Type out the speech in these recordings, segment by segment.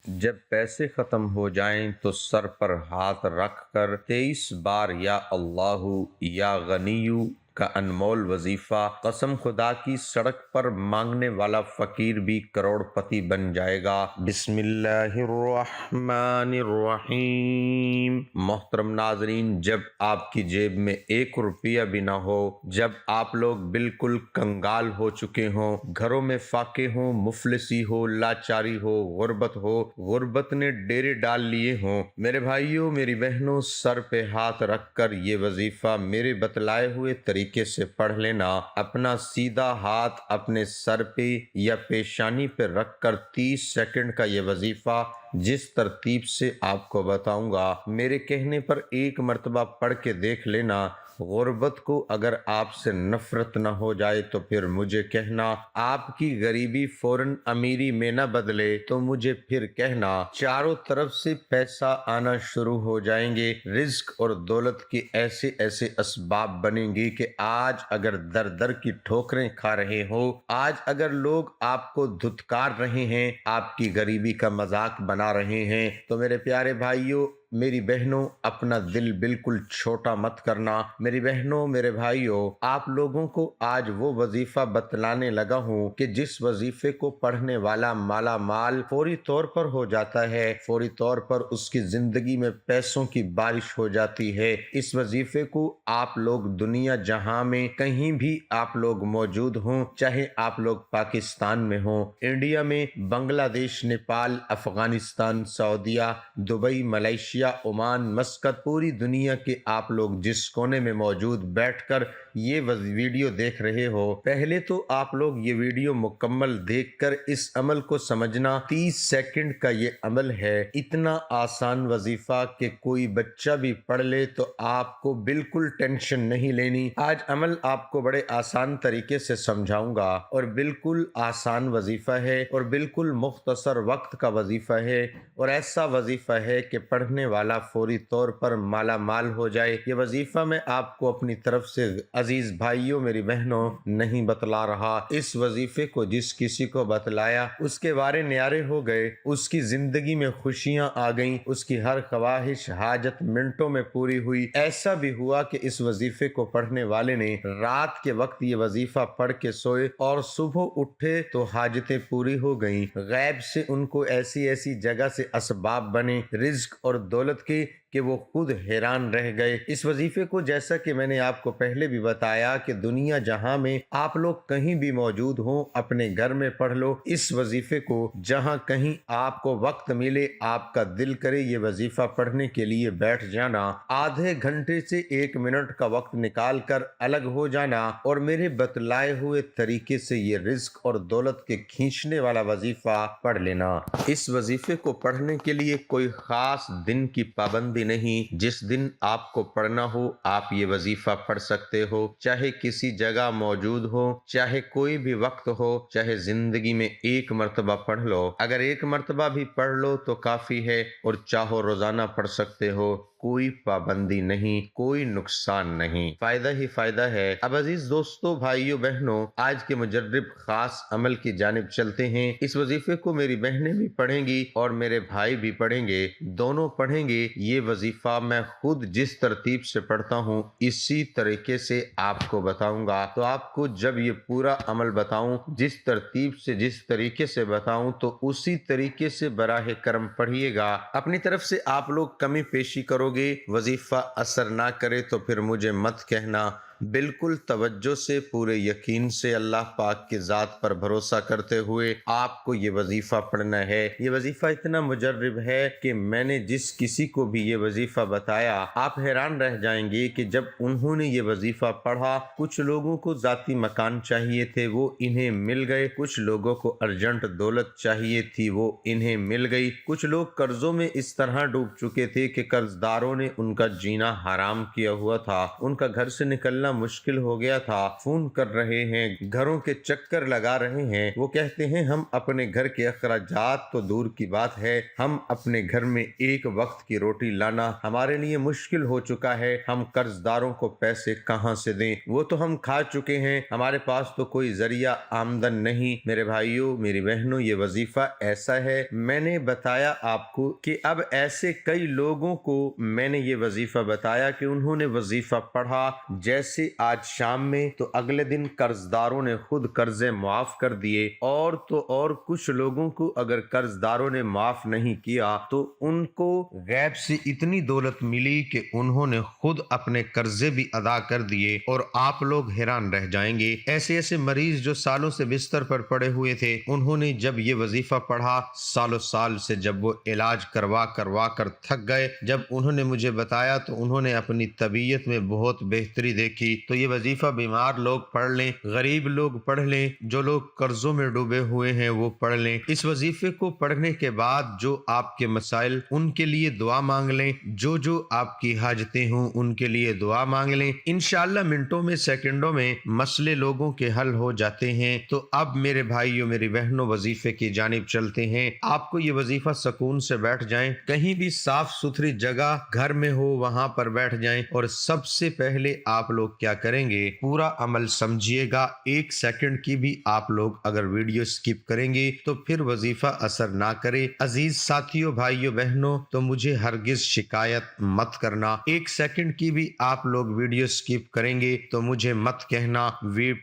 جب پیسے ختم ہو جائیں تو سر پر ہاتھ رکھ کر 23 بار یا اللہ یا غنیو کا انمول وظیفہ، قسم خدا کی سڑک پر مانگنے والا فقیر بھی کروڑ پتی بن جائے گا۔ بسم اللہ الرحمن الرحیم۔ محترم ناظرین، جب آپ کی جیب میں 1 روپیہ بھی نہ ہو، جب آپ لوگ بالکل کنگال ہو چکے ہوں، گھروں میں فاقے ہوں، مفلسی ہو، لاچاری ہو، غربت نے ڈیرے ڈال لیے ہوں، میرے بھائیوں میری بہنوں، سر پہ ہاتھ رکھ کر یہ وظیفہ میرے بتلائے ہوئے طریقے سے پڑھ لینا۔ اپنا سیدھا ہاتھ اپنے سر پہ یا پیشانی پہ رکھ کر 30 سیکنڈ کا یہ وظیفہ جس ترتیب سے آپ کو بتاؤں گا، میرے کہنے پر 1 مرتبہ پڑھ کے دیکھ لینا۔ غربت کو اگر آپ سے نفرت نہ ہو جائے تو پھر مجھے کہنا، آپ کی غریبی فوراً امیری میں نہ بدلے تو مجھے پھر کہنا۔ چاروں طرف سے پیسہ آنا شروع ہو جائیں گے، رزق اور دولت کے ایسے ایسے اسباب بنیں گے کہ آج اگر در در کی ٹھوکریں کھا رہے ہو، آج اگر لوگ آپ کو دھتکار رہے ہیں، آپ کی غریبی کا مذاق بنا رہے ہیں، تو میرے پیارے بھائیوں میری بہنوں، اپنا دل بالکل چھوٹا مت کرنا۔ میری بہنوں میرے بھائیوں، آپ لوگوں کو آج وہ وظیفہ بتلانے لگا ہوں کہ جس وظیفے کو پڑھنے والا مالا مال فوری طور پر ہو جاتا ہے، فوری طور پر اس کی زندگی میں پیسوں کی بارش ہو جاتی ہے۔ اس وظیفے کو آپ لوگ دنیا جہاں میں کہیں بھی آپ لوگ موجود ہوں، چاہے آپ لوگ پاکستان میں ہوں، انڈیا میں، بنگلہ دیش، نیپال، افغانستان، سعودیہ، دبئی، ملیشیا، عمان، مسقط، پوری دنیا کے آپ لوگ جس کونے میں موجود بیٹھ کر یہ ویڈیو دیکھ رہے ہو، پہلے تو آپ لوگ یہ ویڈیو مکمل دیکھ کر اس عمل کو سمجھنا۔ 30 سیکنڈ کا یہ عمل ہے، اتنا آسان وظیفہ کہ کوئی بچہ بھی پڑھ لے تو آپ کو بالکل ٹینشن نہیں لینی۔ آج عمل آپ کو بڑے آسان طریقے سے سمجھاؤں گا اور بالکل آسان وظیفہ ہے اور بالکل مختصر وقت کا وظیفہ ہے اور ایسا وظیفہ ہے کہ پڑھنے والا فوری طور پر مالا مال ہو جائے۔ یہ وظیفہ میں آپ کو اپنی طرف سے عزیز بھائیوں میری بہنوں نہیں بتلا رہا، اس وظیفے کو جس کسی کو بتلایا اس کے وارے نیارے ہو گئے، اس کی زندگی میں خوشیاں آ گئیں، اس کی ہر خواہش حاجت منٹوں میں پوری ہوئی۔ ایسا بھی ہوا کہ اس وظیفے کو پڑھنے والے نے رات کے وقت یہ وظیفہ پڑھ کے سوئے اور صبح اٹھے تو حاجتیں پوری ہو گئیں، غیب سے ان کو ایسی ایسی جگہ سے اسباب بنے رزق اور دولت کے کہ وہ خود حیران رہ گئے۔ اس وظیفے کو جیسا کہ میں نے آپ کو پہلے بھی بتایا کہ دنیا جہاں میں آپ لوگ کہیں بھی موجود ہوں، اپنے گھر میں پڑھ لو اس وظیفے کو، جہاں کہیں آپ کو وقت ملے، آپ کا دل کرے یہ وظیفہ پڑھنے کے لیے بیٹھ جانا، آدھے گھنٹے سے 1 منٹ کا وقت نکال کر الگ ہو جانا اور میرے بتلائے ہوئے طریقے سے یہ رزق اور دولت کے کھینچنے والا وظیفہ پڑھ لینا۔ اس وظیفے کو پڑھنے کے لیے کوئی خاص دن کی پابندی نہیں، جس دن آپ کو پڑھنا ہو آپ یہ وظیفہ پڑھ سکتے ہو، چاہے کسی جگہ موجود ہو، چاہے کوئی بھی وقت ہو، چاہے زندگی میں 1 مرتبہ پڑھ لو، اگر 1 مرتبہ بھی پڑھ لو تو کافی ہے، اور چاہو روزانہ پڑھ سکتے ہو، کوئی پابندی نہیں، کوئی نقصان نہیں، فائدہ ہی فائدہ ہے۔ اب عزیز دوستو، بھائیو، بہنوں، آج کے مجرب خاص عمل کی جانب چلتے ہیں۔ اس وظیفے کو میری بہنیں بھی پڑھیں گی اور میرے بھائی بھی پڑھیں گے، دونوں پڑھیں گے۔ یہ وظیفہ میں خود جس ترتیب سے پڑھتا ہوں اسی طریقے سے آپ کو بتاؤں گا، تو آپ کو جب یہ پورا عمل بتاؤں، جس ترتیب سے جس طریقے سے بتاؤں تو اسی طریقے سے براہ کرم پڑھیے گا۔ اپنی طرف سے آپ لوگ کمی پیشی کرو گے، وظیفہ اثر نہ کرے تو پھر مجھے مت کہنا۔ بالکل توجہ سے، پورے یقین سے، اللہ پاک کی ذات پر بھروسہ کرتے ہوئے آپ کو یہ وظیفہ پڑھنا ہے۔ یہ وظیفہ اتنا مجرب ہے کہ میں نے جس کسی کو بھی یہ وظیفہ بتایا، آپ حیران رہ جائیں گے کہ جب انہوں نے یہ وظیفہ پڑھا، کچھ لوگوں کو ذاتی مکان چاہیے تھے، وہ انہیں مل گئے، کچھ لوگوں کو ارجنٹ دولت چاہیے تھی، وہ انہیں مل گئی، کچھ لوگ قرضوں میں اس طرح ڈوب چکے تھے کہ قرض داروں نے ان کا جینا حرام کیا ہوا تھا، ان کا گھر سے نکلنا نکلنا مشکل ہو گیا تھا، فون کر رہے ہیں، گھروں کے چکر لگا رہے ہیں۔ وہ کہتے ہیں ہم اپنے گھر کے اخراجات تو دور کی بات ہے، ہم اپنے گھر میں ایک وقت کی روٹی لانا ہمارے لیے مشکل ہو چکا ہے، ہم قرض داروں کو پیسے کہاں سے دیں، وہ تو ہم کھا چکے ہیں، ہمارے پاس تو کوئی ذریعہ آمدن نہیں۔ میرے بھائیوں، میری بہنوں، یہ وظیفہ ایسا ہے، میں نے بتایا آپ کو کہ اب ایسے کئی لوگوں کو میں نے یہ وظیفہ بتایا کہ انہوں نے وظیفہ پڑھا، جیسے آج شام میں، تو اگلے دن قرض داروں نے خود قرضے معاف کر دیے، اور تو اور کچھ لوگوں کو اگر قرض داروں نے معاف نہیں کیا تو ان کو غیب سے اتنی دولت ملی کہ انہوں نے خود اپنے قرضے بھی ادا کر دیے، اور آپ لوگ حیران رہ جائیں گے۔ ایسے ایسے مریض جو سالوں سے بستر پر پڑے ہوئے تھے، انہوں نے جب یہ وظیفہ پڑھا، سالوں سال سے جب وہ علاج کروا کر تھک گئے، جب انہوں نے مجھے بتایا تو انہوں نے اپنی طبیعت میں بہت بہتری دیکھی۔ تو یہ وظیفہ بیمار لوگ پڑھ لیں، غریب لوگ پڑھ لیں، جو لوگ قرضوں میں ڈوبے ہوئے ہیں وہ پڑھ لیں۔ اس وظیفے کو پڑھنے کے بعد جو آپ کے مسائل، ان کے لیے دعا مانگ لیں، جو آپ کی حاجتیں ہوں ان کے لیے دعا مانگ لیں، انشاءاللہ منٹوں میں سیکنڈوں میں مسئلے لوگوں کے حل ہو جاتے ہیں۔ تو اب میرے بھائیوں، میری بہنوں، وظیفے کی جانب چلتے ہیں۔ آپ کو یہ وظیفہ سکون سے بیٹھ جائیں، کہیں بھی صاف ستھری جگہ گھر میں ہو وہاں پر بیٹھ جائیں، اور سب سے پہلے آپ لوگ کیا کریں گے، پورا عمل سمجھیے گا۔ ایک سیکنڈ کی بھی آپ لوگ اگر ویڈیو سکپ کریں گے تو پھر وظیفہ اثر نہ کرے۔ عزیز ساتھیوں، بھائیوں، بہنوں، تو مجھے ہرگز شکایت مت کرنا۔ ایک سیکنڈ کی بھی آپ لوگ ویڈیو سکپ کریں گے تو مجھے مت کہنا،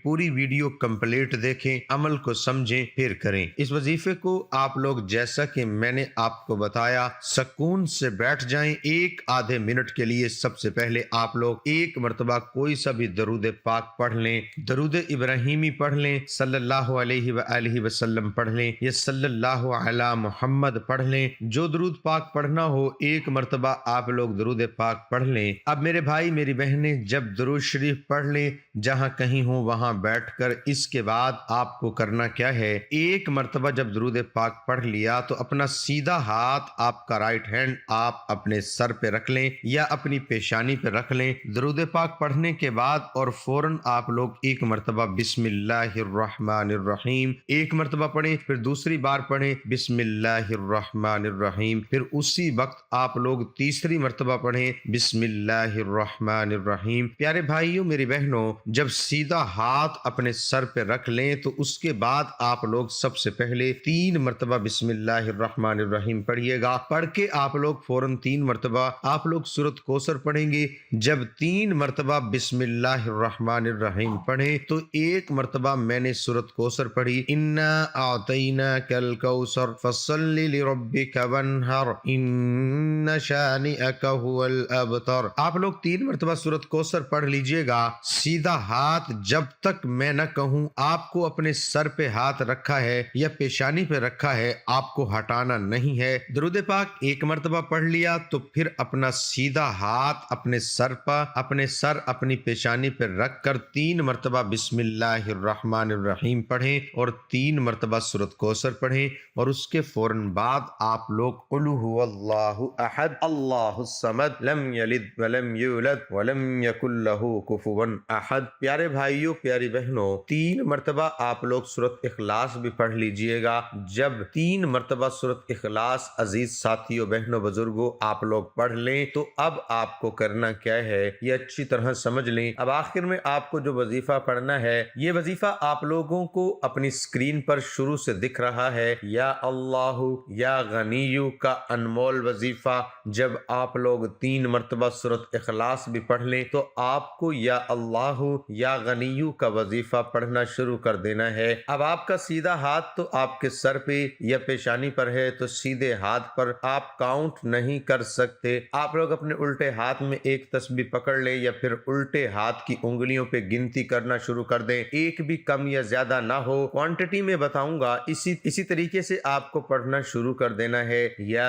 پوری ویڈیو کمپلیٹ دیکھیں، عمل کو سمجھیں، پھر کریں۔ اس وظیفے کو آپ لوگ جیسا کہ میں نے آپ کو بتایا سکون سے بیٹھ جائیں۔ ایک آدھے منٹ کے لیے سب سے پہلے آپ لوگ ایک مرتبہ کوئی سا بھی درود پاک پڑھ لیں، درود ابراہیمی پڑھ لیں، صلی اللہ علیہ وآلہ وسلم پڑھ لیں، یا صلی اللہ علی محمد پڑھ لیں، جو درود پاک پڑھنا ہو ایک مرتبہ آپ لوگ درود پاک پڑھ لیں۔ اب میرے بھائی میری بہنیں، جب درود شریف پڑھ لیں جہاں کہیں ہو وہاں بیٹھ کر، اس کے بعد آپ کو کرنا کیا ہے، ایک مرتبہ جب درود پاک پڑھ لیا تو اپنا سیدھا ہاتھ، آپ کا رائٹ ہینڈ آپ اپنے سر پہ رکھ لیں یا اپنی پیشانی پہ رکھ لیں۔ درود پاک پڑھنے کے بعد اور فوراً آپ لوگ ایک مرتبہ بسم اللہ الرحمن الرحیم ایک مرتبہ پڑھیں، پھر دوسری بار پڑھیں بسم اللہ الرحمن الرحیم، پھر اسی وقت آپ لوگ تیسری مرتبہ پڑھیں بسم اللہ الرحمن الرحیم۔ پیارے بھائیوں، میری بہنوں، جب سیدھا ہاتھ اپنے سر پہ رکھ لیں تو اس کے بعد آپ لوگ سب سے پہلے 3 مرتبہ بسم اللہ الرحمن الرحیم پڑھیے گا۔ پڑھ کے آپ لوگ فوراً 3 مرتبہ آپ لوگ سورۃ کوثر پڑھیں گے۔ جب 3 مرتبہ بسم اللہ الرحمن الرحیم پڑھیں تو ایک مرتبہ میں نے سورۃ کوثر پڑھی، انا اعطیناک الکوثر فصل لربک وانحر ان شانئک هو الابتر۔ آپ لوگ 3 مرتبہ سورۃ کوثر پڑھ لیجئے گا۔ سیدھا ہاتھ جب تک میں نہ کہوں، آپ کو اپنے سر پہ ہاتھ رکھا ہے یا پیشانی پہ رکھا ہے، آپ کو ہٹانا نہیں ہے۔ درود پاک ایک مرتبہ پڑھ لیا تو پھر اپنا سیدھا ہاتھ اپنے سر پر، اپنی پیشانی پہ رکھ کر 3 مرتبہ بسم اللہ الرحمن الرحیم پڑھیں اور 3 مرتبہ سورۃ کوثر پڑھیں، اور اس کے فوراً بعد آپ لوگ قل هو اللہ احد اللہ الصمد لم یلد ولم یولد ولم یکن له کفوا احد۔ پیارے بھائیوں، پیاری بہنوں، 3 مرتبہ آپ لوگ سورۃ اخلاص بھی پڑھ لیجئے گا۔ جب 3 مرتبہ سورۃ اخلاص عزیز ساتھیوں، بہنوں، بزرگوں، آپ لوگ پڑھ لیں تو اب آپ کو کرنا کیا ہے یہ اچھی طرح سمجھ لیں۔ اب آخر میں آپ کو جو وظیفہ پڑھنا ہے، یہ وظیفہ آپ لوگوں کو اپنی اسکرین پر شروع سے دکھ رہا ہے، یا اللہ یا غنیو کا انمول وظیفہ۔ جب آپ لوگ 3 مرتبہ سورۃ اخلاص بھی پڑھ لیں تو آپ کو یا اللہ یا غنیو کا وظیفہ پڑھنا شروع کر دینا ہے۔ اب آپ کا سیدھا ہاتھ تو آپ کے سر پہ یا پیشانی پر ہے، تو سیدھے ہاتھ پر آپ کاؤنٹ نہیں کر سکتے۔ آپ لوگ اپنے الٹے ہاتھ میں ایک تسبیح پکڑ لیں یا پھر الٹے ہاتھ کی انگلیوں پہ گنتی کرنا شروع کر دیں، ایک بھی کم یا زیادہ نہ ہو، کوانٹٹی میں بتاؤں گا، اسی طریقے سے آپ کو پڑھنا شروع کر دینا ہے۔ یا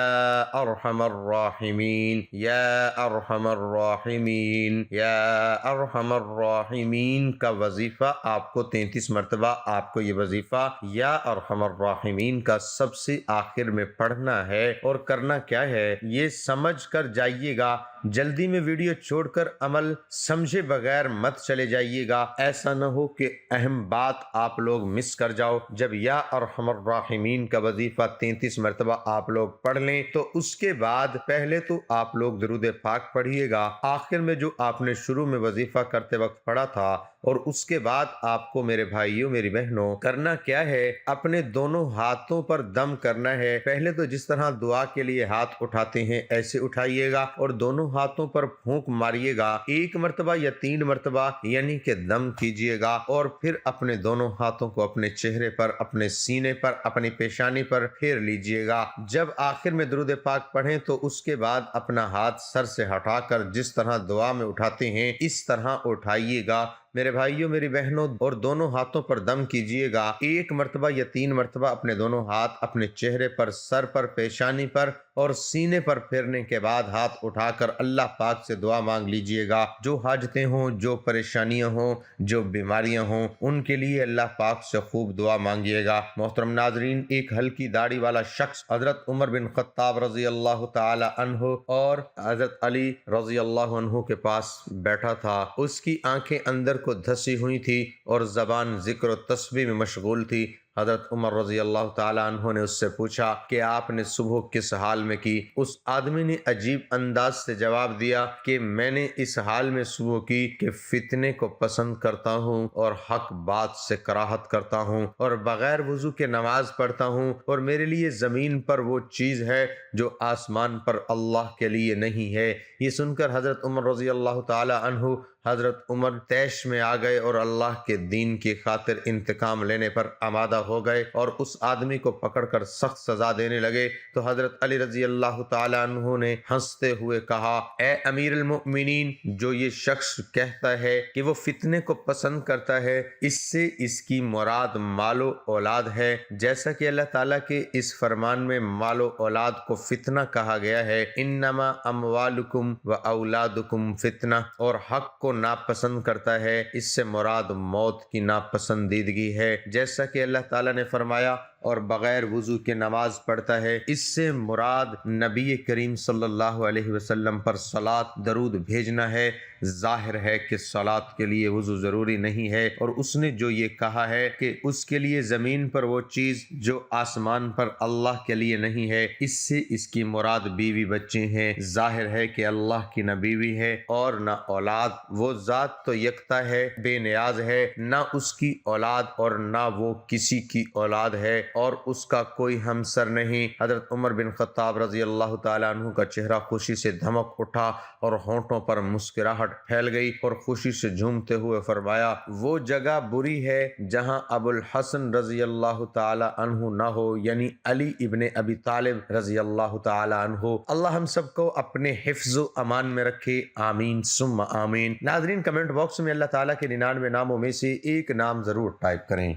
ارحم الراحمین، یا ارحم الراحمین، یا ارحم الراحمین کا وظیفہ آپ کو 33 مرتبہ آپ کو یہ وظیفہ یا ارحم الراحمین کا سب سے آخر میں پڑھنا ہے، اور کرنا کیا ہے یہ سمجھ کر جائیے گا۔ جلدی میں ویڈیو چھوڑ کر عمل سمجھے بغیر مت چلے جائیے گا، ایسا نہ ہو کہ اہم بات آپ لوگ مس کر جاؤ۔ جب یا ارحم الراحمین کا وظیفہ 33 مرتبہ آپ لوگ پڑھ لیں تو اس کے بعد پہلے تو آپ لوگ درود پاک پڑھیے گا، آخر میں جو آپ نے شروع میں وظیفہ کرتے وقت پڑھا تھا، اور اس کے بعد آپ کو میرے بھائیوں میری بہنوں کرنا کیا ہے، اپنے دونوں ہاتھوں پر دم کرنا ہے۔ پہلے تو جس طرح دعا کے لیے ہاتھ اٹھاتے ہیں ایسے اٹھائیے گا اور دونوں ہاتھوں پر پھونک ماریے گا 1 مرتبہ یا 3 مرتبہ، یعنی کہ دم کیجیے گا، اور پھر اپنے دونوں ہاتھوں کو اپنے چہرے پر، اپنے سینے پر، اپنی پیشانی پر پھیر لیجیے گا۔ جب آخر میں درود پاک پڑھیں تو اس کے بعد اپنا ہاتھ سر سے ہٹا کر جس طرح دعا میں اٹھاتے ہیں اس طرح اٹھائیے گا میرے بھائیوں میری بہنوں، اور دونوں ہاتھوں پر دم کیجیے گا 1 مرتبہ یا 3 مرتبہ، اپنے دونوں ہاتھ اپنے چہرے پر، سر پر، پیشانی پر اور سینے پر پھیرنے کے بعد ہاتھ اٹھا کر اللہ پاک سے دعا مانگ لیجیے گا۔ جو حاجتیں ہوں، جو پریشانیاں ہوں، جو بیماریاں ہوں، ان کے لیے اللہ پاک سے خوب دعا مانگیے گا۔ محترم ناظرین، ایک ہلکی داڑھی والا شخص حضرت عمر بن خطاب رضی اللہ تعالی عنہ اور حضرت علی رضی اللہ عنہ کے پاس بیٹھا تھا۔ اس کی آنکھیں اندر کو دھسی ہوئی تھی اور زبان ذکر و تسبیح میں مشغول تھی۔ حضرت عمر رضی اللہ تعالی عنہ نے اس سے پوچھا کہ آپ نے صبح کس حال میں کی؟ اس آدمی نے عجیب انداز سے جواب دیا کہ میں نے اس حال میں صبح کی کہ فتنے کو پسند کرتا ہوں اور حق بات سے کراہت کرتا ہوں اور بغیر وضو کے نماز پڑھتا ہوں، اور میرے لیے زمین پر وہ چیز ہے جو آسمان پر اللہ کے لیے نہیں ہے۔ یہ سن کر حضرت عمر رضی اللہ تعالی عنہ حضرت عمر طیش میں آ گئے اور اللہ کے دین کی خاطر انتقام لینے پر آمادہ ہو گئے اور اس آدمی کو پکڑ کر سخت سزا دینے لگے۔ تو حضرت علی رضی اللہ تعالی عنہ نے ہنستے ہوئے کہا، اے امیر المؤمنین، جو یہ شخص کہتا ہے کہ وہ فتنے کو پسند کرتا ہے، اس سے اس کی مراد مال و اولاد ہے، جیسا کہ اللہ تعالیٰ کے اس فرمان میں مال و اولاد کو فتنہ کہا گیا ہے، انما اموالکم و اولادکم فتنہ، اور حق کو ناپسند کرتا ہے، اس سے مراد موت کی ناپسندیدگی ہے، جیسا کہ اللہ تعالیٰ نے فرمایا، اور بغیر وضو کے نماز پڑھتا ہے، اس سے مراد نبی کریم صلی اللہ علیہ وسلم پر صلاۃ درود بھیجنا ہے۔ ظاہر ہے کہ صلاۃ کے لیے وضو ضروری نہیں ہے، اور اس نے جو یہ کہا ہے کہ اس کے لیے زمین پر وہ چیز جو آسمان پر اللہ کے لیے نہیں ہے، اس سے اس کی مراد بیوی بچے ہیں۔ ظاہر ہے کہ اللہ کی نہ بیوی ہے اور نہ اولاد، وہ ذات تو یکتا ہے، بے نیاز ہے، نہ اس کی اولاد اور نہ وہ کسی کی اولاد ہے، اور اس کا کوئی ہمسر نہیں۔ حضرت عمر بن خطاب رضی اللہ تعالیٰ عنہ کا چہرہ خوشی سے دھمک اٹھا اور ہونٹوں پر مسکراہٹ پھیل گئی اور خوشی سے جھومتے ہوئے فرمایا، وہ جگہ بری ہے جہاں ابو الحسن رضی اللہ تعالیٰ عنہ نہ ہو، یعنی علی ابن ابی طالب رضی اللہ تعالیٰ عنہ۔ اللہ ہم سب کو اپنے حفظ و امان میں رکھے، آمین ثم آمین۔ ناظرین، کمنٹ باکس میں اللہ تعالیٰ کے 99 ناموں میں سے ایک نام ضرور ٹائپ کریں۔